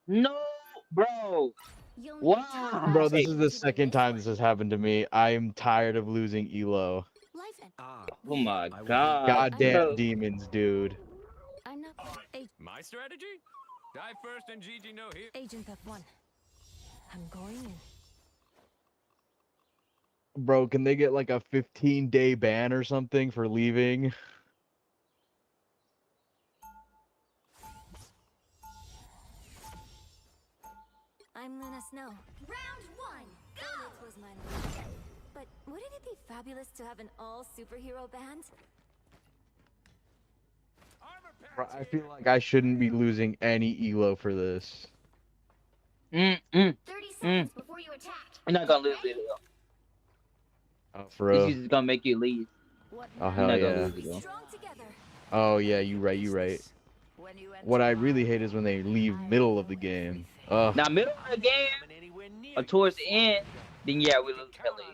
No, bro. You'll need time Why? Bro, to this is the to win second this time one. this has happened to me. I am tired of losing Elo. Life and Oh my I will do. god, Goddamn bro. demons, dude. I'm not My strategy? Die first and Gigi no here. Agent F1. I'm going in. Bro, can they get like a 15-day ban or something for leaving? I'm Luna Snow. Round one, go! It was my luck. But wouldn't it be fabulous to have an all superhero band? Bro, I feel like I shouldn't be losing any Elo for this. 30 Mm. seconds before you attack. You're not gonna lose it. Oh, for This real? is gonna make you leave. What Oh, You're hell not gonna yeah. lose it, though. strong together. Oh, yeah, you right, you right. When you What enter I my really hate is when they leave middle of the game. Ugh. Now, middle of the game or towards the end, then yeah, we lose heavily.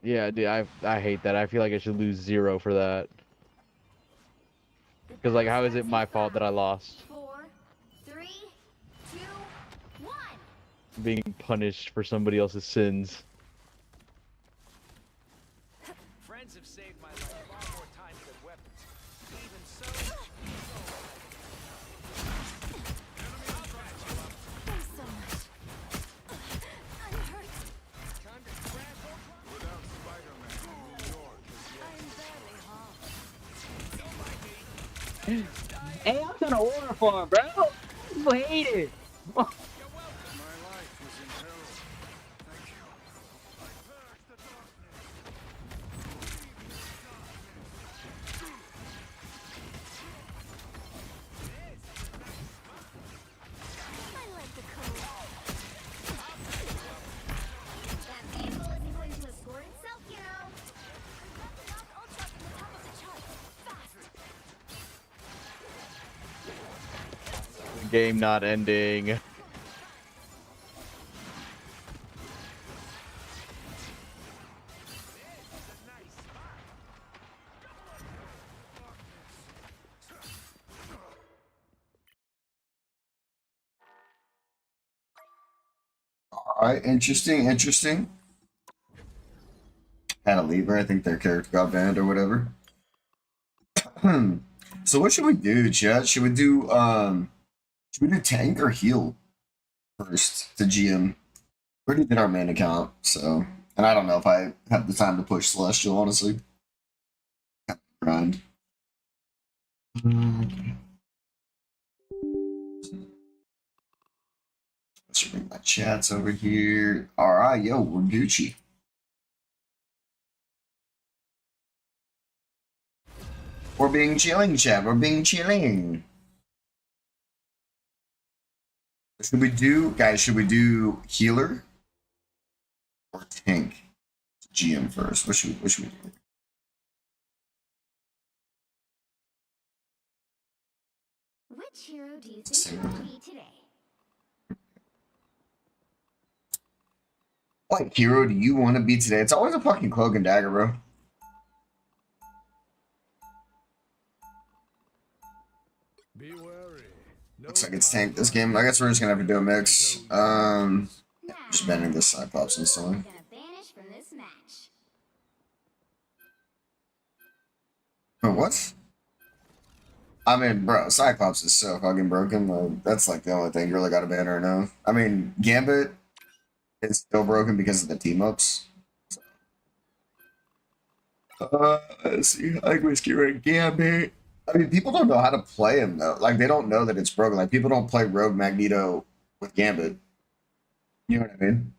Yeah, dude, I hate that. I feel like I should lose 0 for that. Because, like, how is it my fault that I lost? 4, 3, 2, 1. Being punished for somebody else's sins. Friends have saved my life far more times than weapons. Even so. Thanks so much. I'm hurt. Without Spider-Man in New York, I'm barely home. Hey, I'm trying to order for him, bro. People hate it. my life is in peril. Thank you. I purge the darkness. I like the code. That vehicle isn't going to escort itself, you know. I've got to knock Ultra from the top of the chart. Fast. Game not ending. All right, interesting, interesting. Had a lever. I think their character got banned or whatever. So what should we do, chat? Should we do tank or heal first to GM? We already did our main account, so and I don't know if I have the time to push Celestial, honestly. Grind. Let's bring my chats over here. Alright, yo, we're Gucci. We're being chilling, chat. We're being chilling. Should we do, guys, should we do healer or tank? GM first. What should we do? Which hero do you think you will be today? What hero do you want to be today? It's always a fucking cloak and dagger, bro. Be wary. Looks like it's tanked this game. I guess we're just gonna have to do a mix. Just banning this Cyclops instantly. I'm gonna vanish from this match. But what? I mean, bro, Cyclops is so fucking broken. Like, that's like the only thing you really got to ban right now. I mean, Gambit is still broken because of the team ups. Let's see. I like Whiskey Red Gambit. I mean, people don't know how to play him though. Like, they don't know that it's broken. Like, people don't play Rogue Magneto with Gambit. You know what I mean?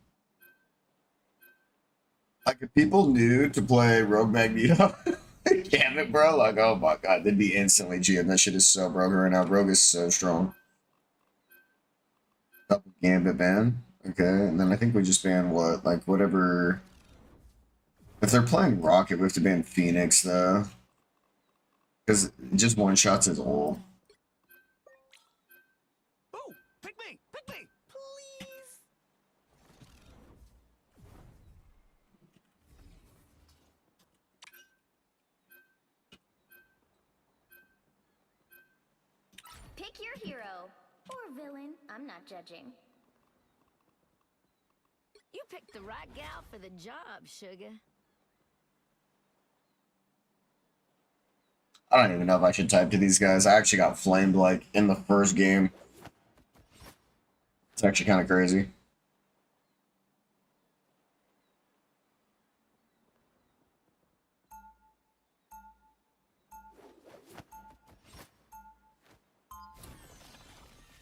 Like, if people knew to play Rogue Magneto, Gambit, bro, like, oh my god, they'd be instantly GM. That shit is so broken right now. Rogue is so strong. Double Gambit ban. Okay, and then I think we just ban what? Like, whatever. If they're playing Rocket, we have to ban Phoenix, though. Because just one shots is all. Ooh, pick me, please. Pick your hero. Or villain, I'm not judging. You picked the right gal for the job, sugar. I don't even know if I should type to these guys. I actually got flamed like in the first game. It's actually kind of crazy.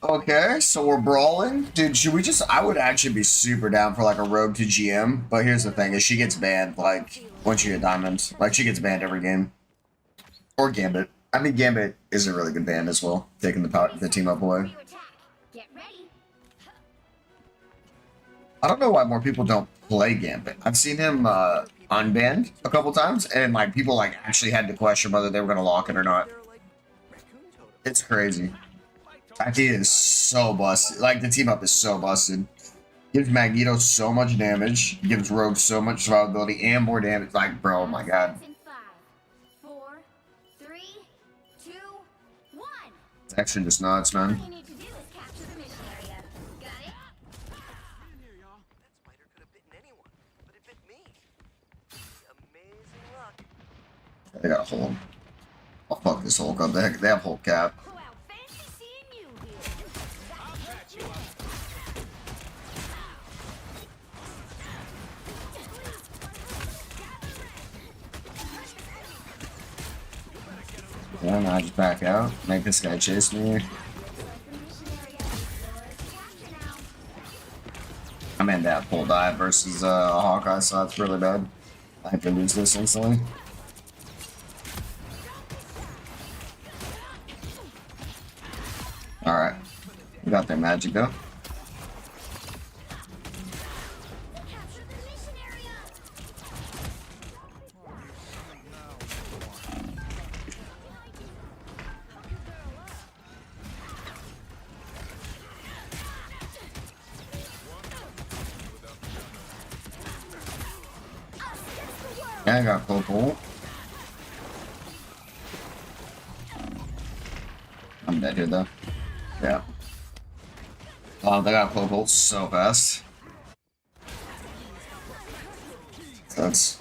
Okay, so we're brawling. Dude, should we just... I would actually be super down for like a rogue to GM. But here's the thing, is she gets banned like once you get diamonds. Like she gets banned every game. Or Gambit. I mean Gambit is a really good ban as well. Taking the team up away. Get ready. I don't know why more people don't play Gambit. I've seen him unbanned a couple times. And like people like actually had to question whether they were going to lock it or not. It's crazy. That dude is so busted. Like, the team up is so busted. Gives Magneto so much damage. Gives Rogue so much survivability and more damage. Like, bro, oh my god. 5, 4, 3, 2, 1. It's actually just nuts, man. All you need to do is capture the mission area. Got it? That spider could have bitten anyone, but it bit me. Amazing luck. They got a Hulk. I'll fuck this Hulk up. They have Hulk cap. Oh, how fancy seeing you here. I'll patch you up. Yeah, now I just back out. Make this guy chase me. I'm in that full dive versus Hawkeye, so that's really bad. I have to lose this instantly. Alright. We got their magic though. Capture the mission area. Yeah, I got purple. I'm dead here though. Yeah. Oh, they got purple so fast. That's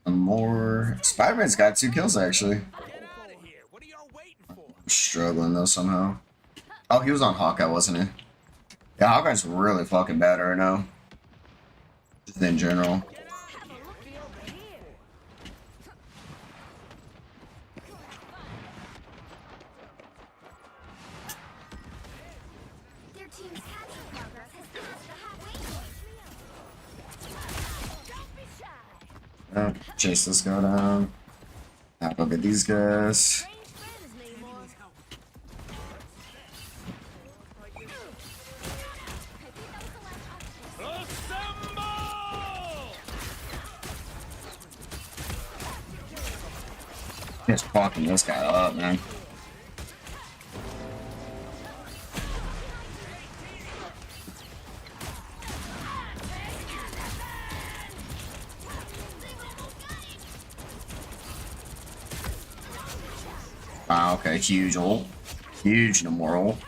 more. Spider-Man's got 2 kills actually. Get out of here. What are y'all waiting for? Struggling though somehow. Oh, he was on Hawkeye, wasn't he? Yeah, Hawkeye's really fucking bad right now. Just in general. Have a looky over here. Their team's capture progress has passed the halfway point. Don't be shy. Chase this guy down. Now go get these guys. Strange friends, Namor. Just fucking this guy up, man. Ah, okay, huge ult. Huge Namor ult.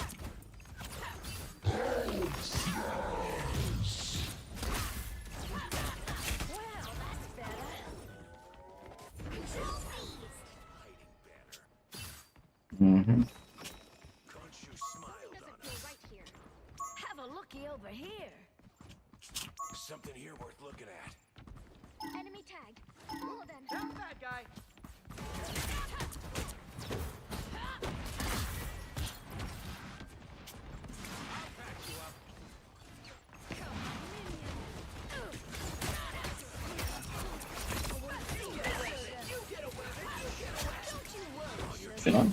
Mm-hmm. Khonshu smiled on Doesn't feel us. right here. Have a looky over here. Something here worth looking at. Enemy tagged. Well then. That's that guy. I'll patch you up. Shit on.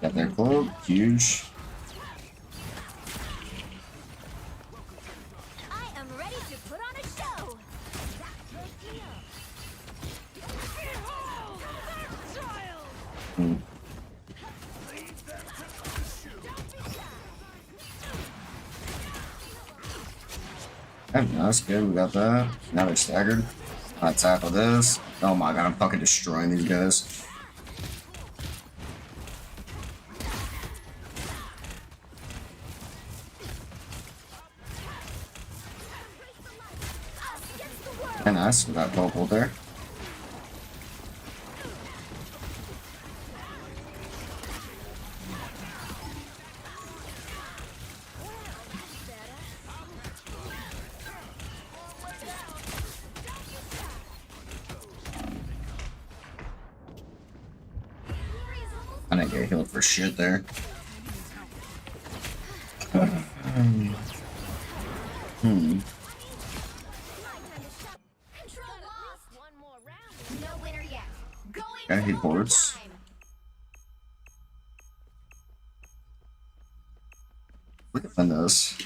Got their cloak. Huge. I am ready to put on a show. That's the deal. Behold, their child. Hmm. Oh, that's good. We got that. Now they're staggered. I tackle this. Oh my god, I'm fucking destroying these guys. And nice, we got teleport there. I didn't get healed for shit there. Hmm. Okay, he boards. We can find this.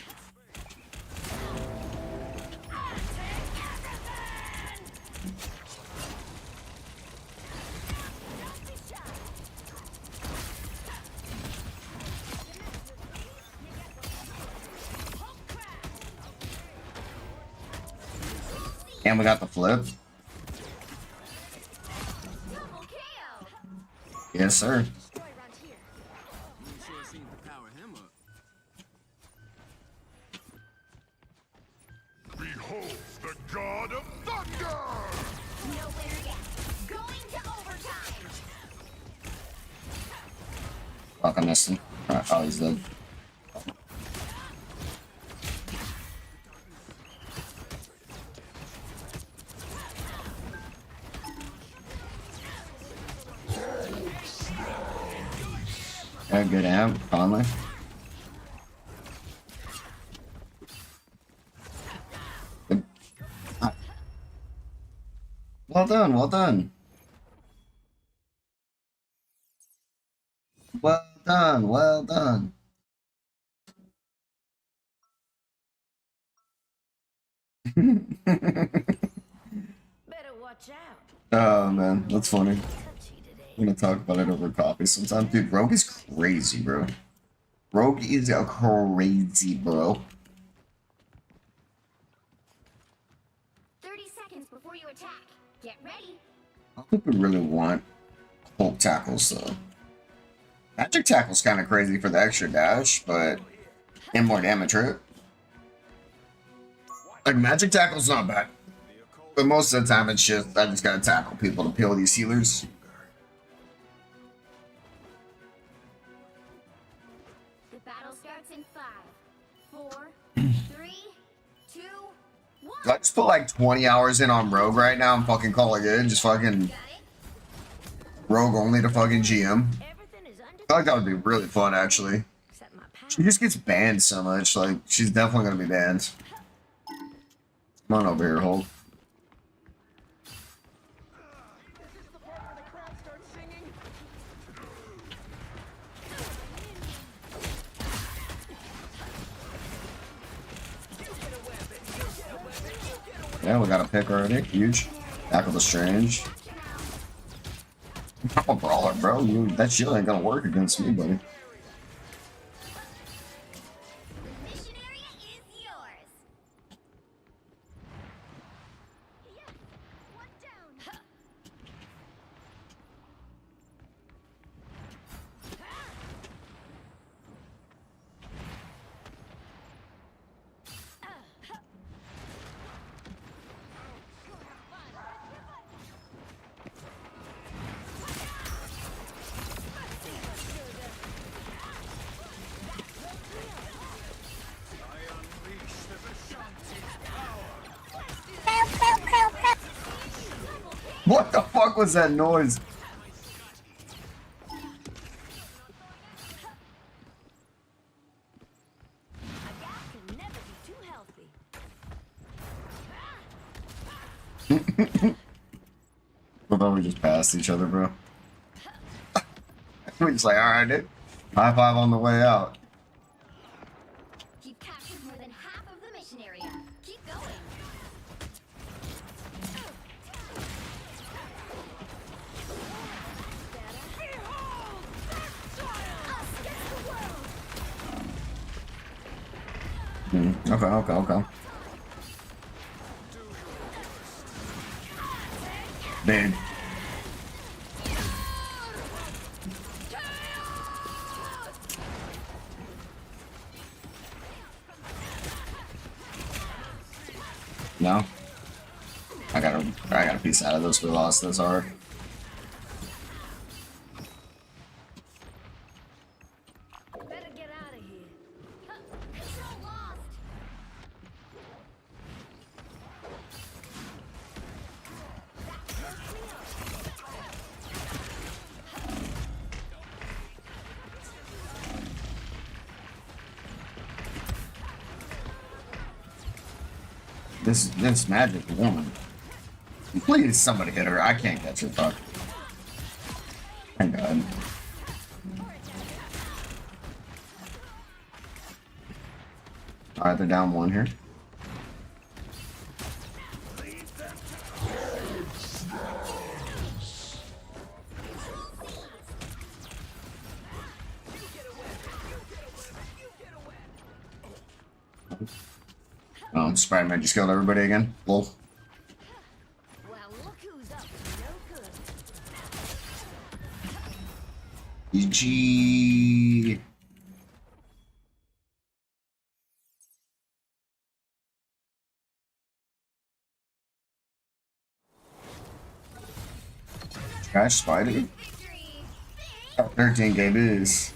And we got the flip. Yes, sir. Behold the god of thunder! Nowhere yet. Going to overtime. Fuck, I missed him. Alright, oh, he's dead. Yeah, good amp, finally. Good. Ah. Well done, well done. Well done, well done. Better watch out. Oh man, that's funny. Touchy today. I'm gonna talk about it over coffee sometime. Dude, Rogue is crazy, bro. Rogue is a crazy, bro. 30 seconds before you attack. Get ready. I don't think we really want Hulk tackles, though. Magic tackle's kind of crazy for the extra dash, but... and more damage, right? Like, magic tackle's not bad. But most of the time, it's just, I just gotta tackle people to peel these healers. The battle starts in 5, 4, 3, 2, 1. I just put like 20 hours in on Rogue right now and fucking call it good. Just fucking Rogue only to fucking GM. Everything is under I feel like that would be really fun, actually. except my power. She just gets banned so much. Like, she's definitely gonna be banned. Come on over here, Hulk. Yeah, we got a pick already. Huge. Tackle the Strange. I'm a brawler, bro. That shield ain't gonna work against me, buddy. The mission area is yours. Yes, one down. What the fuck was that noise? Can never be too healthy. I thought we just passed each other, bro. We're just like, alright, dude. High five on the way out. You've captured more than half of the mission area. Keep going. Okay. Big. No. I got a piece out of this. We lost this arc. Better get out of here. Control lost. This magic woman. Please, somebody hit her. I can't catch her. Fuck. Thank God. Alright, they're down one here. Oh, Spider-Man just killed everybody again. Lol. Well, look who's up. No good. GG. Trash Spider. 13 KBs.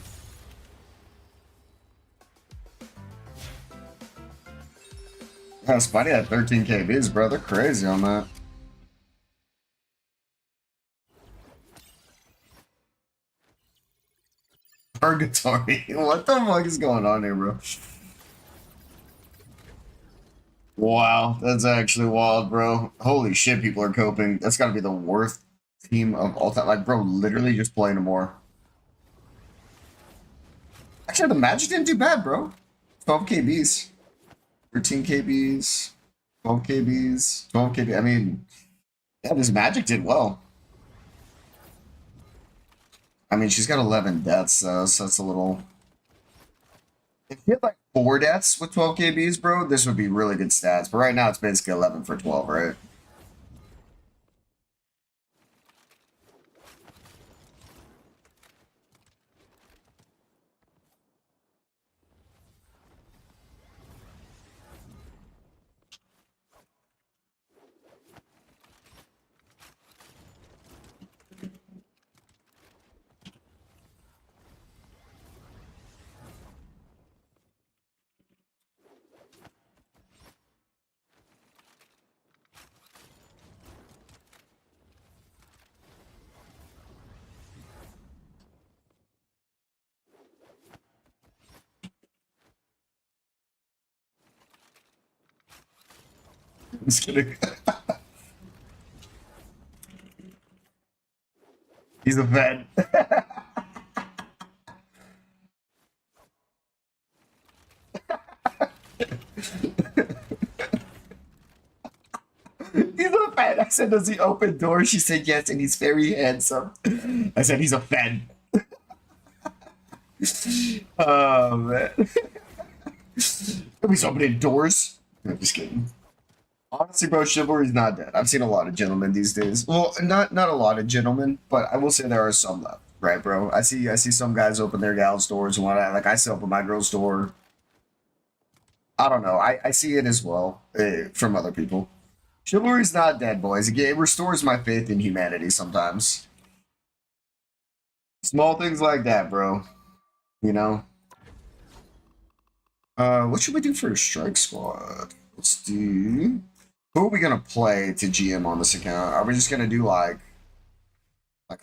Yeah, Spidey had 13 KBs, bro. They're crazy on that. Purgatory. What the fuck is going on here, bro? Wow, that's actually wild, bro. Holy shit, people are coping. That's gotta be the worst team of all time. Like, bro, literally just play Namor. Actually, the Magic didn't do bad, bro. 12 KBs. 13 KBs. 12 KBs. 12 KB. I mean, yeah, this Magic did well. I mean, she's got 11 deaths, so that's a little... If you had like 4 deaths with 12 KBs, bro, this would be really good stats. But right now, it's basically 11 for 12, right? I'm just kidding. He's a vet. He's a fan. I said, does he open doors? She said yes, and he's very handsome. I said, he's a fan. Oh, man. He's opening doors. I'm just kidding. Honestly, bro, chivalry's not dead. I've seen a lot of gentlemen these days. Well, not a lot of gentlemen, but I will say there are some left, right, bro? I see some guys open their gals' doors and whatnot. Like I still open my girl's door. I don't know. I see it as well from other people. Chivalry's not dead, boys. It restores my faith in humanity sometimes. Small things like that, bro. You know? What should we do for a strike squad? Let's do... Who are we gonna play to GM on this account? Are we just gonna do like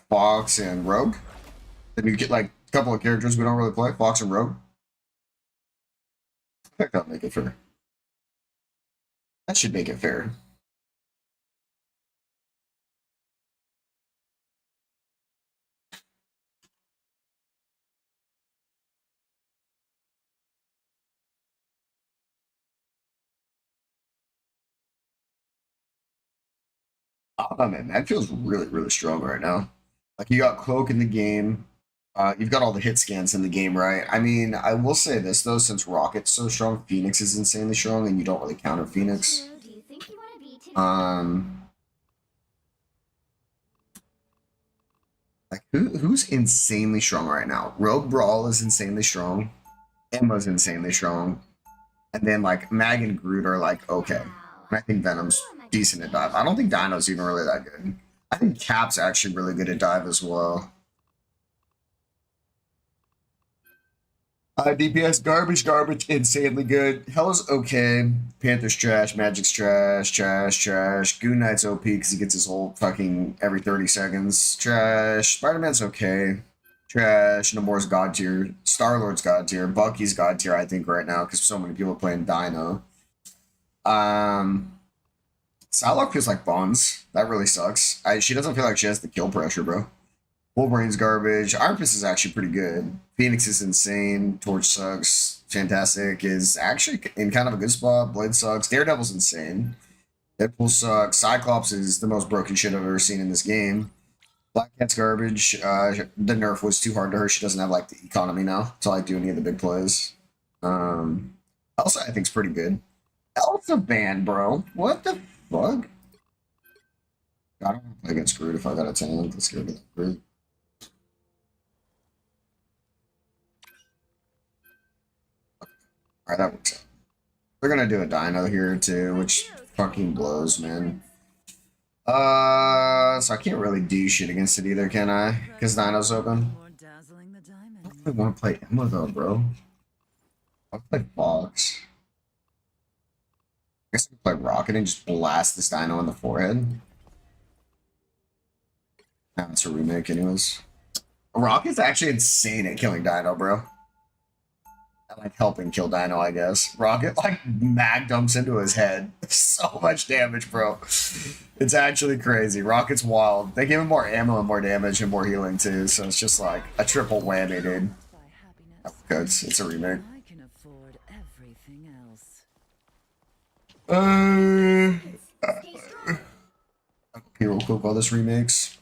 Fox and Rogue? Then you get like a couple of characters we don't really play, Fox and Rogue. I think that'll make it fair. That should make it fair. Oh man, that feels really, really strong right now. Like you got Cloak in the game. You've got all the hit scans in the game, right? I mean, I will say this though, since Rocket's so strong, Phoenix is insanely strong, and you don't really counter Phoenix. Do you think you want to be today? Who's insanely strong right now? Rogue Brawl is insanely strong. Emma's insanely strong. And then like Mag and Groot are like okay. And I think Venom's decent at dive. I don't think Dino's even really that good. I think Cap's actually really good at dive as well. DPS garbage, insanely good. Hela's okay. Panther's trash. Magic's trash. Goon Knight's OP because he gets his whole fucking every 30 seconds. Trash. Spider-Man's okay. Trash. Namor's god tier. Star-Lord's god tier. Bucky's god tier, I think, right now because so many people are playing Dino. Psylocke feels like Bonds. That really sucks. She doesn't feel like she has the kill pressure, bro. Wolverine's garbage. Iron Fist is actually pretty good. Phoenix is insane. Torch sucks. Fantastic is actually in kind of a good spot. Blade sucks. Daredevil's insane. Deadpool sucks. Cyclopse is the most broken shit I've ever seen in this game. Black Cat's garbage. The nerf was too hard to her. She doesn't have like the economy now to like do any of the big plays. Elsa I think's pretty good. Elsa ban, bro. What the fuck? I don't want to play against Groot if I got a tank. Let's go get Groot. Alright, that works out. They're gonna do a Dino here too, which fucking blows, man. So I can't really do shit against it either, can I? Because Dino's open. I want to play Emma though, bro. I'll play Fox. I guess I can play Rocket and just blast this Dino in the forehead. Nah, it's a remake anyways. Rocket's actually insane at killing Dino, bro. Like helping kill Dino, I guess. Rocket like mag dumps into his head. So much damage, bro. It's actually crazy. Rocket's wild. They give him more ammo and more damage and more healing too, so it's just like a triple whammy, dude. Okay, it's a remake. I can afford everything else. Here real quick while this remakes.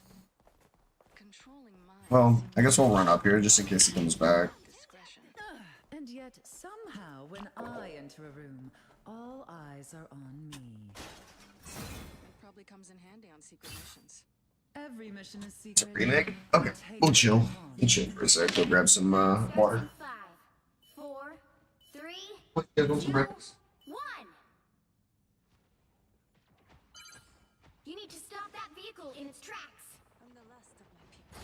Well, I guess we'll run up here just in case he comes back. And yet, somehow, when I enter a room, all eyes are on me. Probably comes in handy on secret missions. Every mission is It's a secret. remake? Okay, we'll chill. We'll chill for a sec. We'll grab some water. 5, 4, 3, What? Yeah, go some breakfast. 1. You need to stop that vehicle in its tracks. I'm the last of my people,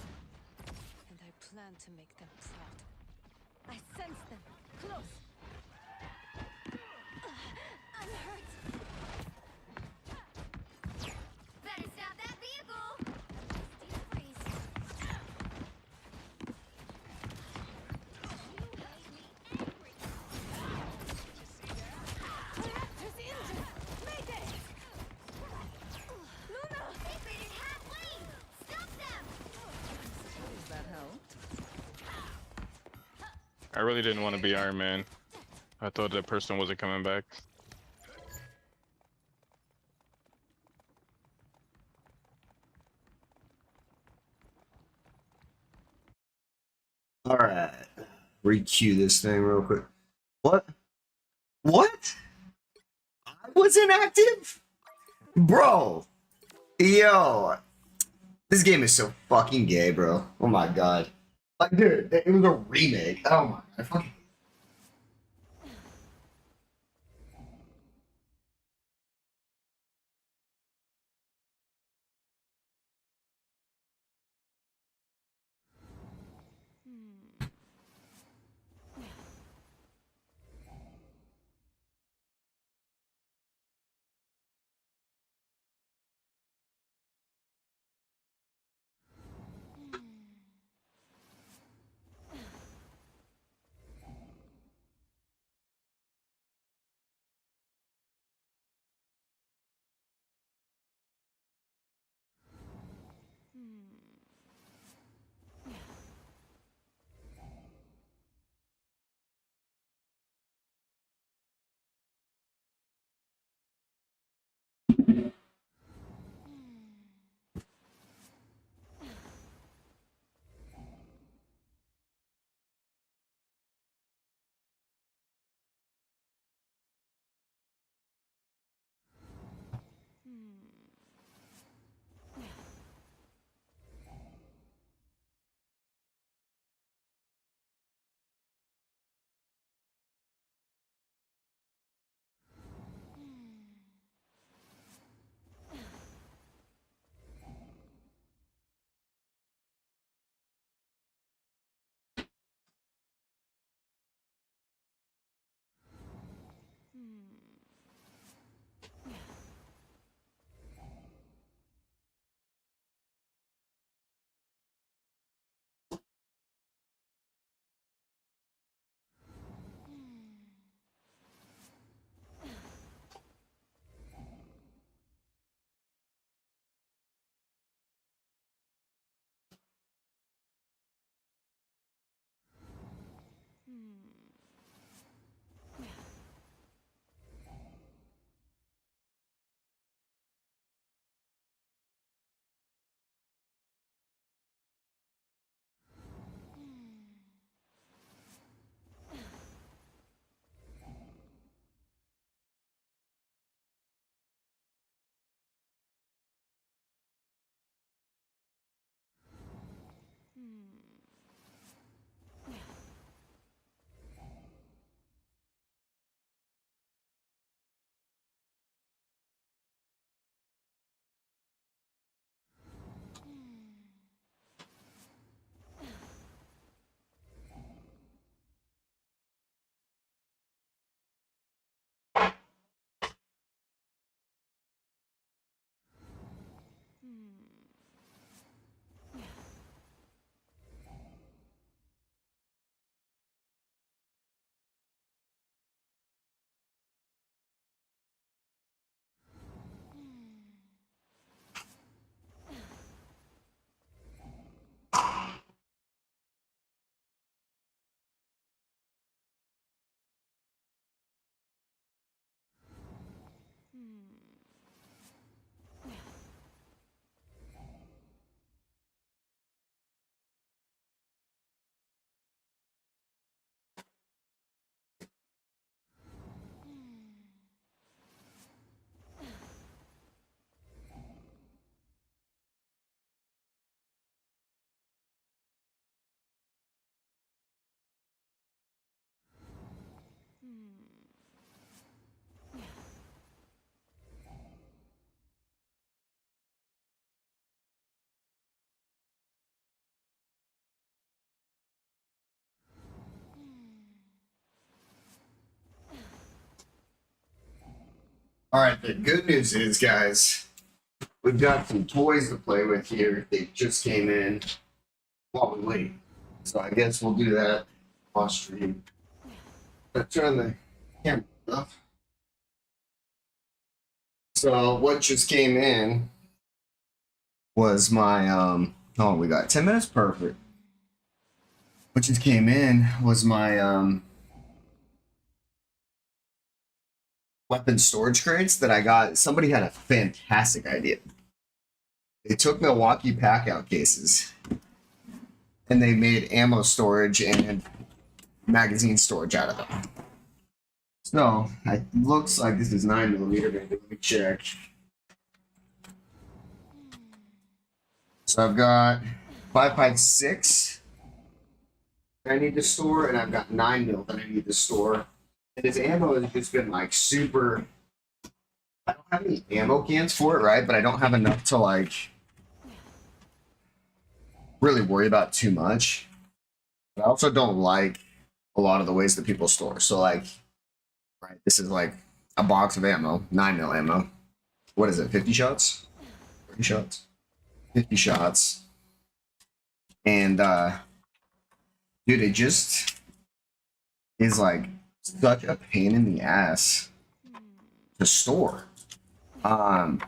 and I plan to make them proud. I sense them close. I'm hurt. Better stop that vehicle. Steve freeze. You made me angry. Raptor's injured. Mayday! Luna! They faded halfway. Stop them. Does that help? I really didn't want to be Iron Man. I thought that person wasn't coming back. All right. Re-queue this thing real quick. What? What? I was inactive? Bro. Yo. This game is so fucking gay, bro. Oh my god. Like, dude, it was a remake. Oh my god. Fucking All right, the good news is, guys, we've got some toys to play with here. They just came in while we wait. So I guess we'll do that on stream. Let's turn the camera off. So what just came in was my oh, we got 10 minutes, perfect. What just came in was my weapon storage crates that I got. Somebody had a fantastic idea. They took Milwaukee pack-out cases and they made ammo storage and magazine storage out of them. So it looks like this is 9mm. Let me check. So I've got 5.56 that I need to store, and I've got 9mm that I need to store. And this ammo has just been like super. I don't have any ammo cans for it, right? But I don't have enough to like really worry about too much. But I also don't like a lot of the ways that people store. So like, right, this is like a box of ammo, 9mm ammo. What is it? 50 shots? 30 shots? 50 shots. And dude, it just is like such a pain in the ass to store. Like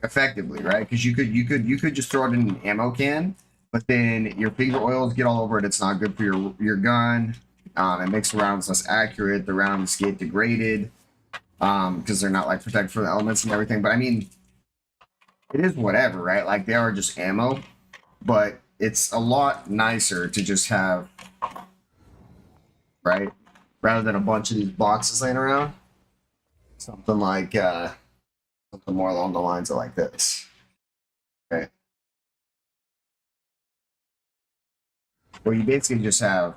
effectively, right? Because you could just throw it in an ammo can, but then your finger oils get all over it. It's not good for your gun. It makes the rounds less accurate. The rounds get degraded because they're not like protected from the elements and everything. But I mean, it is whatever, right? Like they are just ammo, but it's a lot nicer to just have, right? Rather than a bunch of these boxes laying around. Something like something more along the lines of like this. Okay. Where you basically just have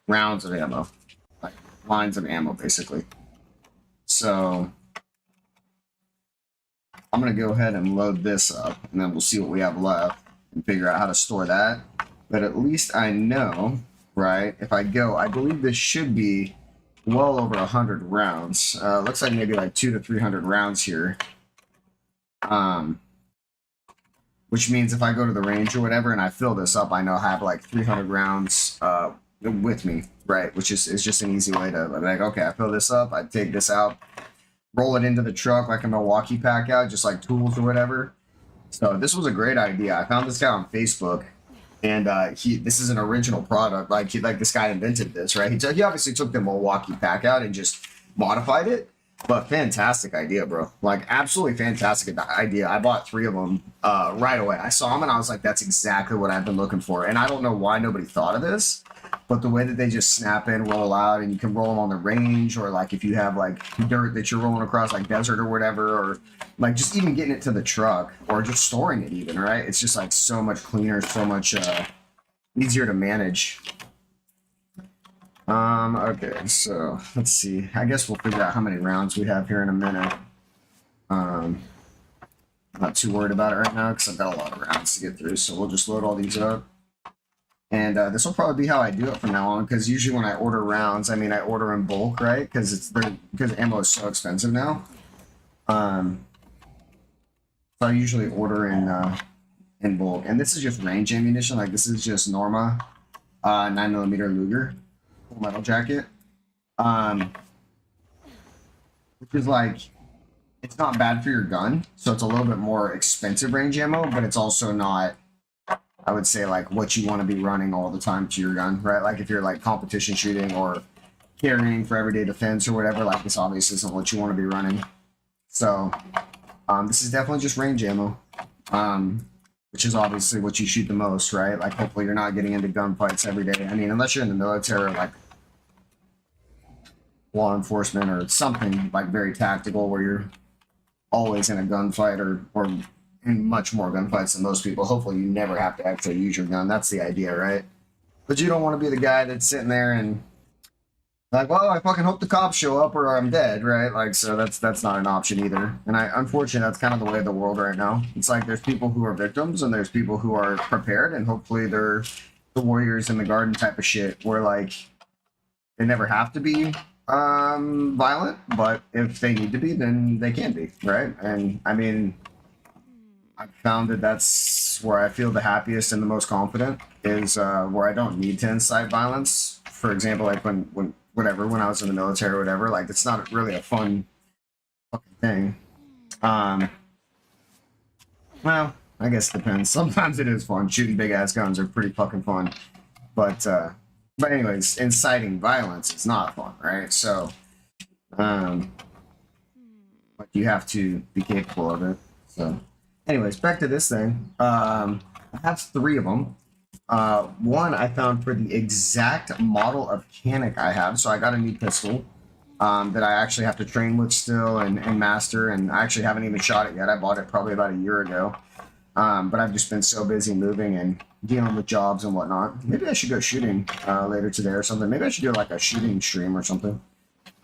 rounds of ammo. Like lines of ammo basically. So I'm gonna go ahead and load this up and then we'll see what we have left and figure out how to store that. But at least I know, right? If I go, I believe this should be well over 100 rounds. Looks like maybe like 200 to 300 rounds here. Which means if I go to the range or whatever and I fill this up, I know I have like 300 rounds with me, right? Which is just an easy way to like, okay, I fill this up, I take this out, roll it into the truck like a Milwaukee pack out, just like tools or whatever. So this was a great idea. I found this guy on Facebook. And this is an original product. Like this guy invented this, right? He obviously took the Milwaukee pack out and just modified it. But fantastic idea, bro. Like absolutely fantastic idea. I bought 3 of them right away. I saw them and I was like, that's exactly what I've been looking for. And I don't know why nobody thought of this, but the way that they just snap in, roll out, and you can roll them on the range, or like if you have like dirt that you're rolling across, like desert or whatever, or like just even getting it to the truck or just storing it even, right? It's just like so much cleaner, so much easier to manage. Okay, so let's see. I guess we'll figure out how many rounds we have here in a minute. I'm not too worried about it right now because I've got a lot of rounds to get through, so we'll just load all these up. And this will probably be how I do it from now on, because usually when I order rounds, I mean I order in bulk, right? Because ammo is so expensive now. So I usually order in bulk, and this is just range ammunition. Like this is just Norma 9mm Luger full metal jacket, which is like, it's not bad for your gun, so it's a little bit more expensive range ammo, but it's also not, I would say, like what you want to be running all the time to your gun, right? Like if you're like competition shooting or carrying for everyday defense or whatever, like this obviously isn't what you want to be running. So this is definitely just range ammo, which is obviously what you shoot the most, right? Like hopefully you're not getting into gunfights every day. I mean, unless you're in the military or like law enforcement or something like very tactical where you're always in a gunfight or in much more gunfights than most people. Hopefully you never have to actually use your gun. That's the idea, right? But you don't want to be the guy that's sitting there and like, well, I fucking hope the cops show up or I'm dead, right? Like, so that's not an option either. And unfortunately, that's kind of the way of the world right now. It's like there's people who are victims and there's people who are prepared, and hopefully they're the warriors in the garden type of shit where like they never have to be violent, but if they need to be, then they can be, right? And I mean, I've found that that's where I feel the happiest and the most confident is where I don't need to incite violence. For example, like when I was in the military or whatever, like it's not really a fun fucking thing. Well, I guess it depends. Sometimes it is fun. Shooting big ass guns are pretty fucking fun. But anyways, inciting violence is not fun, right? So but you have to be capable of it. So anyways, back to this thing. I have 3 of them. One I found for the exact model of Canic I have, so I got a new pistol that I actually have to train with still and master, and I actually haven't even shot it yet. I bought it probably about a year ago, but I've just been so busy moving and dealing with jobs and whatnot. Maybe I should go shooting later today or something. Maybe I should do like a shooting stream or something,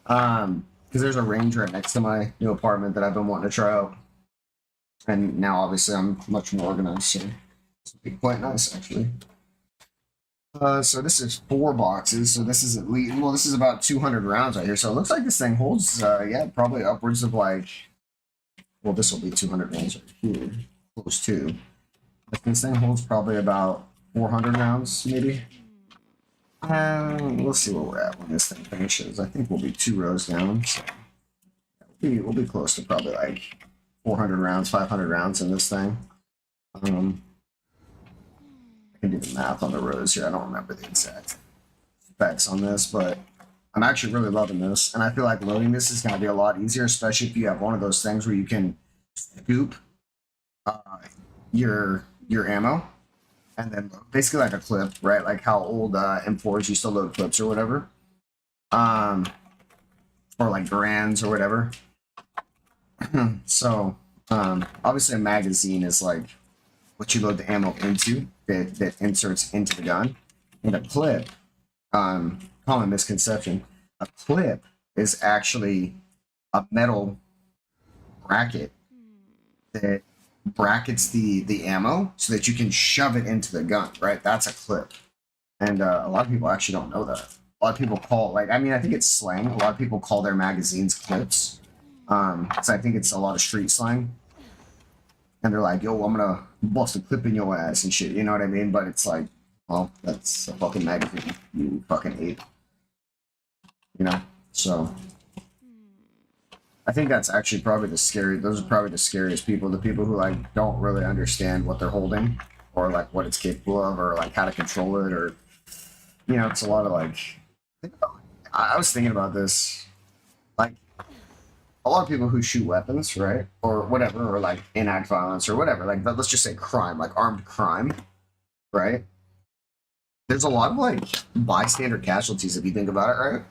because there's a range right next to my new apartment that I've been wanting to try out, and now obviously I'm much more organized, so this will be quite nice actually. So this is 4 boxes, so this is at least, well, this is about 200 rounds right here, so it looks like this thing holds, yeah, probably upwards of like, well, this will be 200 rounds right here, close to. This thing holds probably about 400 rounds, maybe. We'll see where we're at when this thing finishes. I think we'll be 2 rows down, so we'll be close to probably like 400 rounds, 500 rounds in this thing. I can do the math on the rows here. I don't remember the exact specs on this, but I'm actually really loving this. And I feel like loading this is going to be a lot easier, especially if you have one of those things where you can scoop your ammo and then basically like a clip, right? Like how old M4s used to load clips or whatever. Or like Grands or whatever. So obviously a magazine is like what you load the ammo into that inserts into the gun. And a clip, common misconception, a clip is actually a metal bracket that brackets the ammo so that you can shove it into the gun, right? That's a clip. And a lot of people actually don't know that. A lot of people call, like, I mean, I think it's slang. A lot of people call their magazines clips. So I think it's a lot of street slang. And they're like, yo, I'm gonna bust a clip in your ass and shit, you know what I mean? But it's like, well, that's a fucking magazine, you fucking ape. You know? So I think that's actually probably those are probably the scariest people, the people who like don't really understand what they're holding or like what it's capable of or like how to control it, or you know, it's a lot of like, I was thinking about this, like a lot of people who shoot weapons, right, or whatever, or like enact violence or whatever, like let's just say crime, like armed crime, right? There's a lot of like bystander casualties if you think about it, right?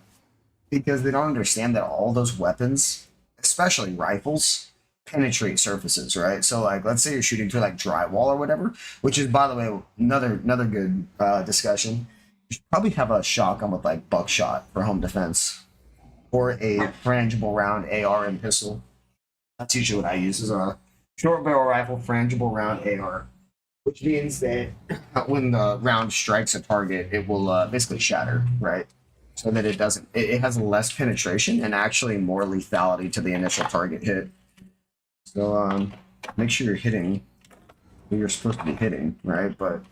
Because they don't understand that all those weapons, especially rifles, penetrate surfaces, right? So like, let's say you're shooting through like drywall or whatever, which is, by the way, another good discussion. You should probably have a shotgun with like buckshot for home defense, or a frangible round AR and pistol. That's usually what I use, is a short barrel rifle frangible round AR, which means that when the round strikes a target, it will basically shatter, right? So that it doesn't, it has less penetration and actually more lethality to the initial target hit. So make sure you're hitting who you're supposed to be hitting, right? But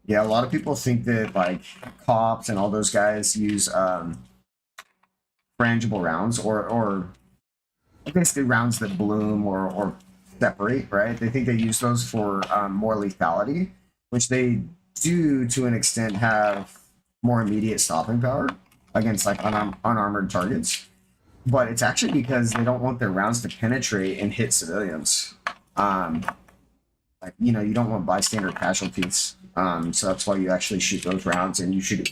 yeah, a lot of people think that like cops and all those guys use frangible rounds or basically rounds that bloom or separate, right? They think they use those for more lethality, which they do to an extent have more immediate stopping power against like unarmored targets. But it's actually because they don't want their rounds to penetrate and hit civilians. Like, you know, you don't want bystander casualties. So that's why you actually shoot those rounds, and you should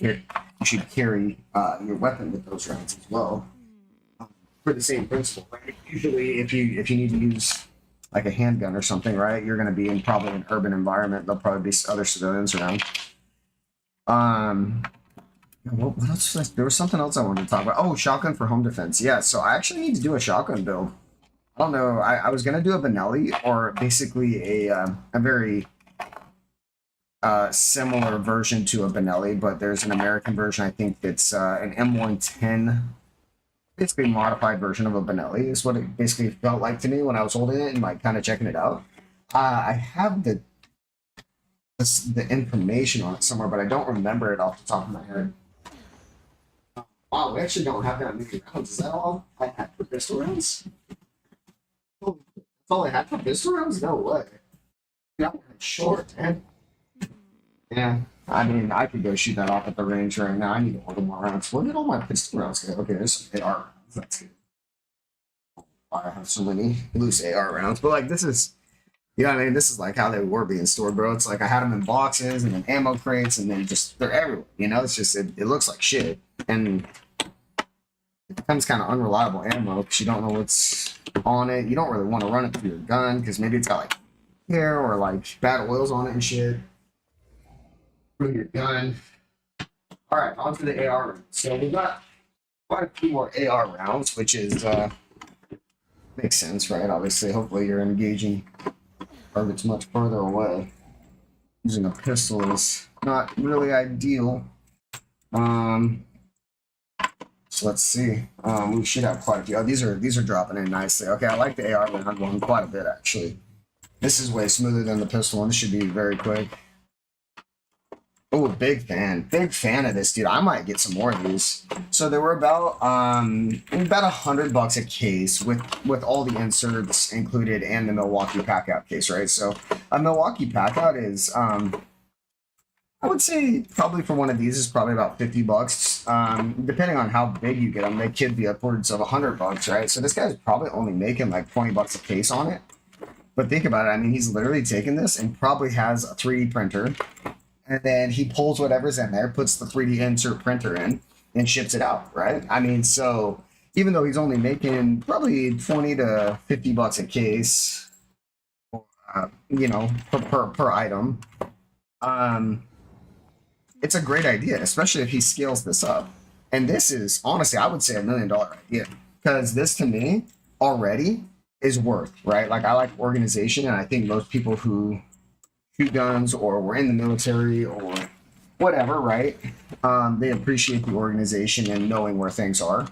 carry your weapon with those rounds as well. For the same principle, right? Usually, if you need to use like a handgun or something, right, you're going to be in probably an urban environment. There'll probably be other civilians around. What else was there was something else I wanted to talk about. Oh, shotgun for home defense. Yeah, so I actually need to do a shotgun build. I don't know. I was gonna do a Benelli, or basically a very similar version to a Benelli, but there's an American version. I think it's an M110, basically modified version of a Benelli. Is what it basically felt like to me when I was holding it and like kind of checking it out. I have the information on it somewhere, but I don't remember it off the top of my head. Wow, we actually don't have that many rounds. Is that all I had for pistol rounds? Oh, that's all I had for pistol rounds? No way. Yeah, I'm short, man. Yeah, I mean, I could go shoot that off at the range right now. I need to order more rounds. Where did all my pistol rounds go? Okay, there's some AR rounds. That's good. I have so many loose AR rounds, but like, this is, you know what I mean? This is like how they were being stored, bro. It's like I had them in boxes and in ammo crates, and then just, they're everywhere. You know, it's just, it looks like shit. And it becomes kind of unreliable ammo because you don't know what's on it. You don't really want to run it through your gun because maybe it's got like hair or like bad oils on it and shit. Through your gun. All right, on to the AR rounds. So we got quite a few more AR rounds, which is makes sense, right? Obviously, hopefully you're engaging targets much further away. Using a pistol is not really ideal. So let's see. We should have quite a few. Oh, these are dropping in nicely. Okay, I like the AR round one quite a bit actually. This is way smoother than the pistol one. This should be very quick. Oh, big fan of this, dude. I might get some more of these. So they were about $100 a case with all the inserts included and the Milwaukee Packout case, right? So a Milwaukee Packout is I would say probably for one of these is probably about $50. Depending on how big you get them, they could be upwards of $100, right? So this guy's probably only making like $20 a case on it. But think about it. I mean, he's literally taking this and probably has a 3D printer. And then he pulls whatever's in there, puts the 3D insert printer in, and ships it out, right? I mean, so even though he's only making probably $20 to $50 a case, you know, per item, it's a great idea, especially if he scales this up. And this is honestly, I would say $1 million idea, because this to me already is worth, right? Like I like organization, and I think most people who shoot guns or were in the military or whatever, right? They appreciate the organization and knowing where things are,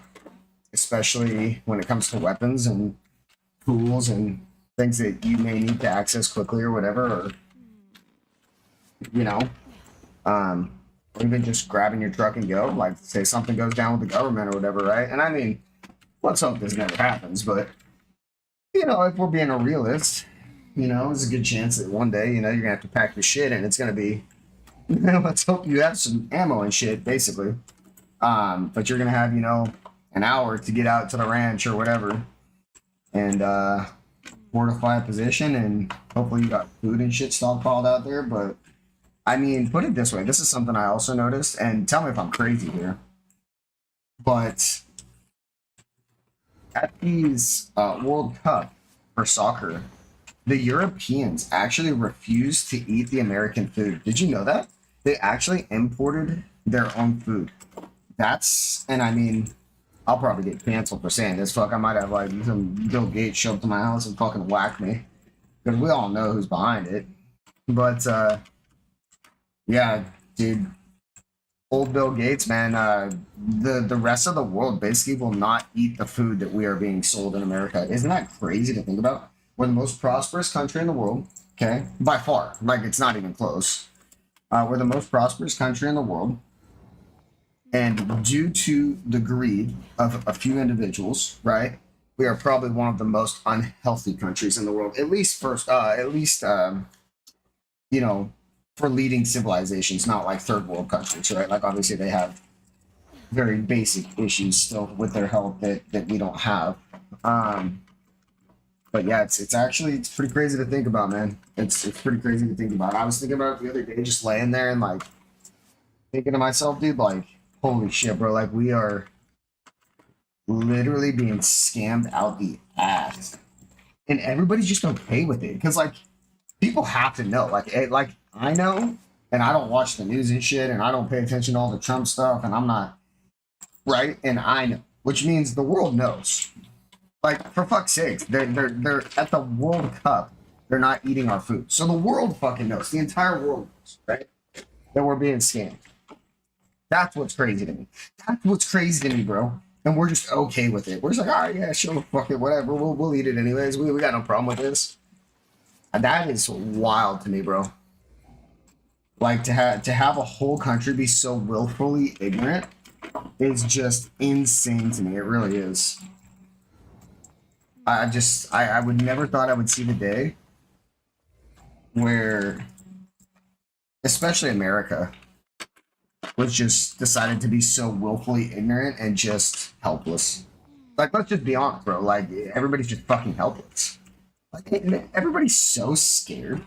especially when it comes to weapons and tools and things that you may need to access quickly or whatever, or, you know, or even just grabbing your truck and go, like say something goes down with the government or whatever, right? And I mean, let's hope this never happens, but, you know, if we're being a realist, you know, there's a good chance that one day, you know, you're gonna have to pack your shit and it's gonna be, you know, let's hope you have some ammo and shit, basically. But you're gonna have, you know, an hour to get out to the ranch or whatever and fortify a position, and hopefully you got food and shit stockpiled out there. But I mean, put it this way, this is something I also noticed, and tell me if I'm crazy here, but at these World Cup for soccer, the Europeans actually refused to eat the American food. Did you know that? They actually imported their own food. And I mean, I'll probably get canceled for saying this. Fuck, I might have like some Bill Gates show up to my house and fucking whack me. Because we all know who's behind it. But, yeah, dude. Old Bill Gates, man, the rest of the world basically will not eat the food that we are being sold in America. Isn't that crazy to think about? We're the most prosperous country in the world, okay? By far. Like, it's not even close. We're the most prosperous country in the world. And due to the greed of a few individuals, right, we are probably one of the most unhealthy countries in the world. At least you know, for leading civilizations, not like third world countries, right? Like obviously they have very basic issues still with their health that we don't have. But yeah, it's pretty crazy to think about, man. It's pretty crazy to think about. I was thinking about it the other day, just laying there and like thinking to myself, dude, like, holy shit, bro, like we are literally being scammed out the ass. And everybody's just okay with it. Because like people have to know. Like I know, and I don't watch the news and shit, and I don't pay attention to all the Trump stuff, and I'm not right, and I know, which means the world knows. Like for fuck's sake, they're at the World Cup. They're not eating our food, so the world fucking knows. The entire world knows, right? That we're being scammed. That's what's crazy to me. That's what's crazy to me, bro. And we're just okay with it. We're just like, all right, yeah, sure, fuck it, whatever. We'll eat it anyways. We got no problem with this. And that is wild to me, bro. Like to have a whole country be so willfully ignorant is just insane to me. It really is. I would never thought I would see the day where, especially America, was just decided to be so willfully ignorant and just helpless. Like, let's just be honest, bro. Like, everybody's just fucking helpless. Like, everybody's so scared.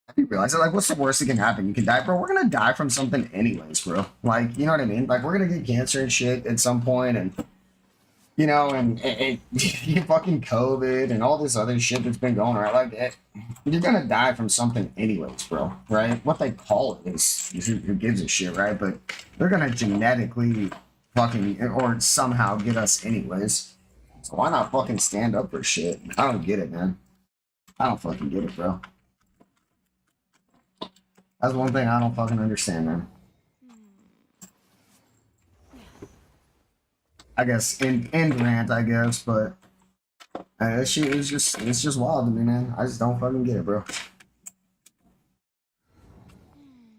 Have you realized that? Like, what's the worst that can happen? You can die, bro. We're gonna die from something anyways, bro. Like, you know what I mean? Like, we're gonna get cancer and shit at some point, and you know, and fucking COVID and all this other shit that's been going around. Like, you're gonna die from something anyways, bro. Right? What they call it is who gives a shit, right? But they're gonna genetically fucking or somehow get us anyways. So why not fucking stand up for shit? I don't get it, man. I don't fucking get it, bro. That's one thing I don't fucking understand, man. I guess end rant, I guess, but that shit is it's just wild to me, man. I just don't fucking get it, bro.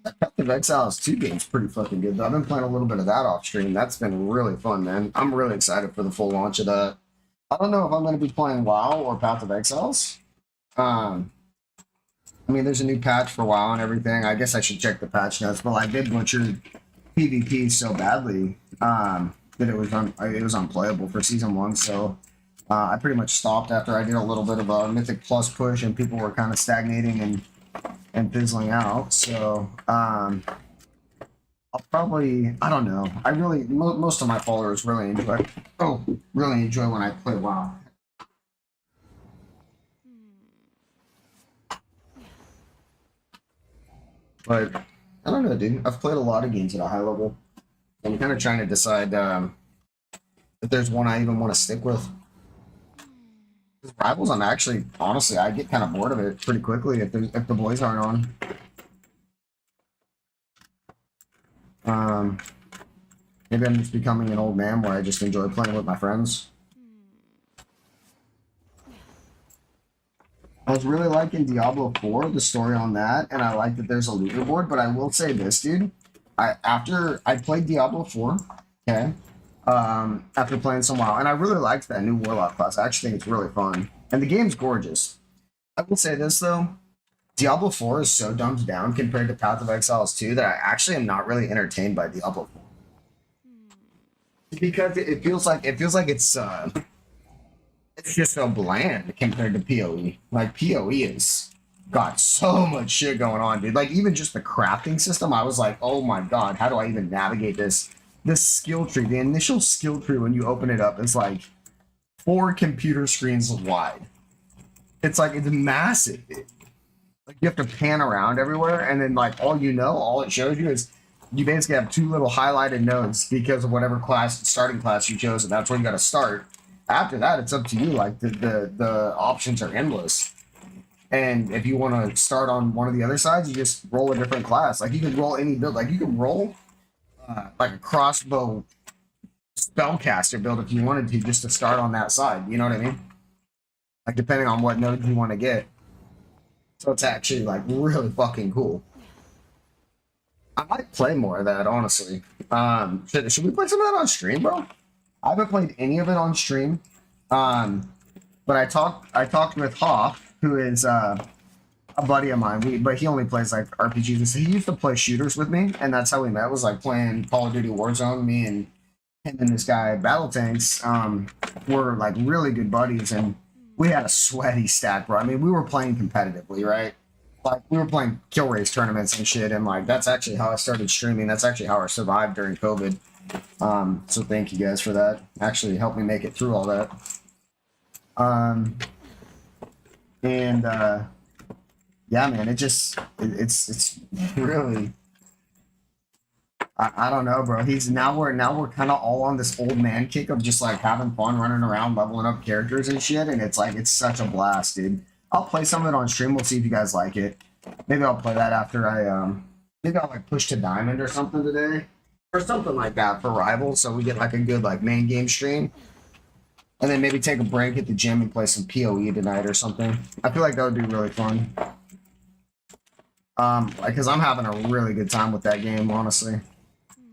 That Path of Exiles 2 game's pretty fucking good, though. I've been playing a little bit of that off stream. That's been really fun, man. I'm really excited for the full launch of that. I don't know if I'm going to be playing WoW or Path of Exiles. I mean, there's a new patch for WoW and everything. I guess I should check the patch notes, but I did butcher PvP so badly that it was unplayable for Season 1, so I pretty much stopped after I did a little bit of a Mythic Plus push and people were kind of stagnating and fizzling out, so I'll probably, I don't know, I really, most of my followers really enjoy when I play WoW. But I don't know, dude. I've played a lot of games at a high level. I'm kind of trying to decide if there's one I even want to stick with. Rivals, I'm actually, honestly, I get kind of bored of it pretty quickly if the boys aren't on. Maybe I'm just becoming an old man where I just enjoy playing with my friends. I was really liking Diablo 4, the story on that, and I like that there's a leaderboard, but I will say this, dude. After I played Diablo 4, okay, after playing some WoW, and I really liked that new Warlock class. I actually think it's really fun. And the game's gorgeous. I will say this, though. Diablo 4 is so dumbed down compared to Path of Exiles 2 that I actually am not really entertained by Diablo 4. Because it feels like it's just so bland compared to PoE. Like, PoE is got so much shit going on, dude. Like, even just the crafting system, I was like, oh my god, how do I even navigate this skill tree? The initial skill tree when you open it up is like 4 computer screens wide. It's like, it's massive. Like you have to pan around everywhere, and then like all it shows you is you basically have 2 little highlighted nodes because of whatever starting class you chose, and that's where you got to start. After that, it's up to you. Like the options are endless. And if you want to start on one of the other sides, you just roll a different class. Like you can roll any build. Like you can roll like a crossbow spellcaster build if you wanted to, just to start on that side. You know what I mean? Like depending on what node you want to get. So it's actually like really fucking cool. I might play more of that, honestly. Should we play some of that on stream, bro? I haven't played any of it on stream. But I talked with Hoff, who is a buddy of mine. But he only plays like RPGs. So he used to play shooters with me, and that's how we met. Was like playing Call of Duty Warzone. Me and him and this guy Battle Tanks were like really good buddies, and we had a sweaty stack, bro. I mean, we were playing competitively, right? Like we were playing kill race tournaments and shit, and like that's actually how I started streaming. That's actually how I survived during COVID. So thank you guys for that. Actually helped me make it through all that. Yeah, man, it's really, I don't know, bro. We're kind of all on this old man kick of just like having fun, running around, leveling up characters and shit, and it's like it's such a blast, dude. I'll play some of it on stream. We'll see if you guys like it. Maybe I'll play that after maybe I'll like push to diamond or something today, or something like that for rivals, so we get like a good like main game stream. And then maybe take a break at the gym and play some PoE tonight or something. I feel like that would be really fun. Because I'm having a really good time with that game, honestly.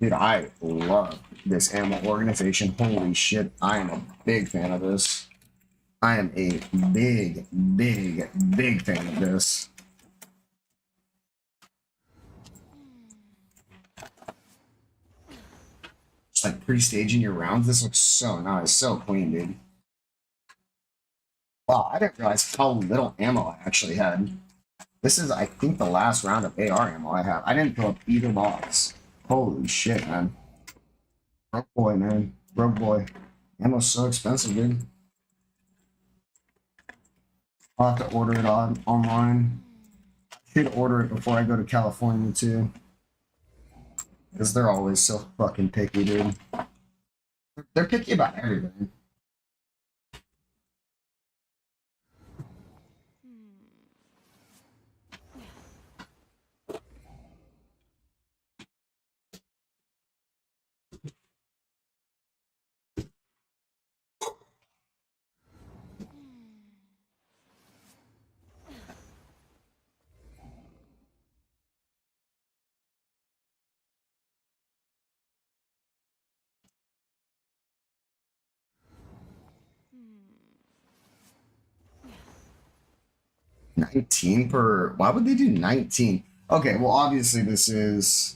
Dude, I love this ammo organization. Holy shit, I am a big fan of this. I am a big fan of this. Just like pre-staging your rounds. This looks so nice, so clean, dude. Wow, I didn't realize how little ammo I actually had. This is, I think, the last round of AR ammo I have. I didn't fill up either box. Holy shit, man. Broke boy, man. Broke boy. Ammo's so expensive, dude. I'll have to order it online. I should order it before I go to California, too. Because they're always so fucking picky, dude. They're picky about everything. $19 per. Why would they do 19? Okay, well, obviously this is.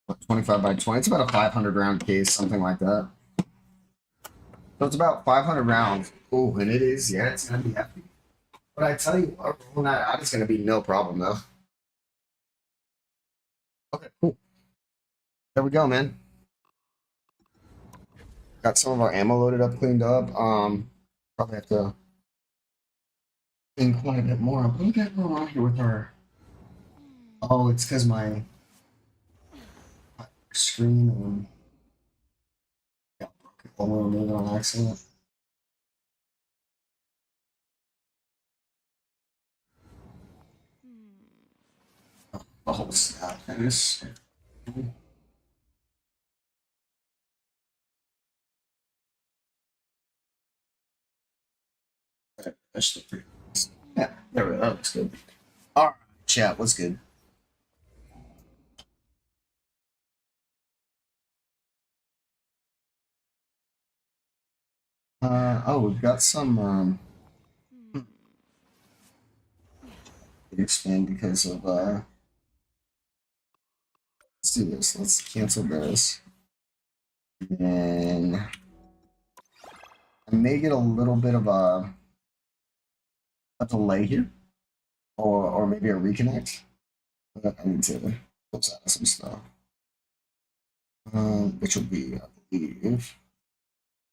What, 25 by 20? It's about a 500 round case, something like that. So it's about 500 rounds. Oh, and it is, yeah, it's gonna be hefty. But I tell you what, rolling that out is gonna be no problem though. Okay, cool. There we go, man. Got some of our ammo loaded up, cleaned up. Probably have to think quite a bit more. What do we got going on here with her? Oh, it's because my screen got broken while we were moving on accident. Oh, snap. This. That's the pretty. Yeah, there we go. That looks good. All right, chat. What's good? Oh, we've got some expand because of let's do this. Let's cancel this. And I may get a little bit of a a delay here, or maybe a reconnect. But I need to close out some stuff. Which will be, I believe.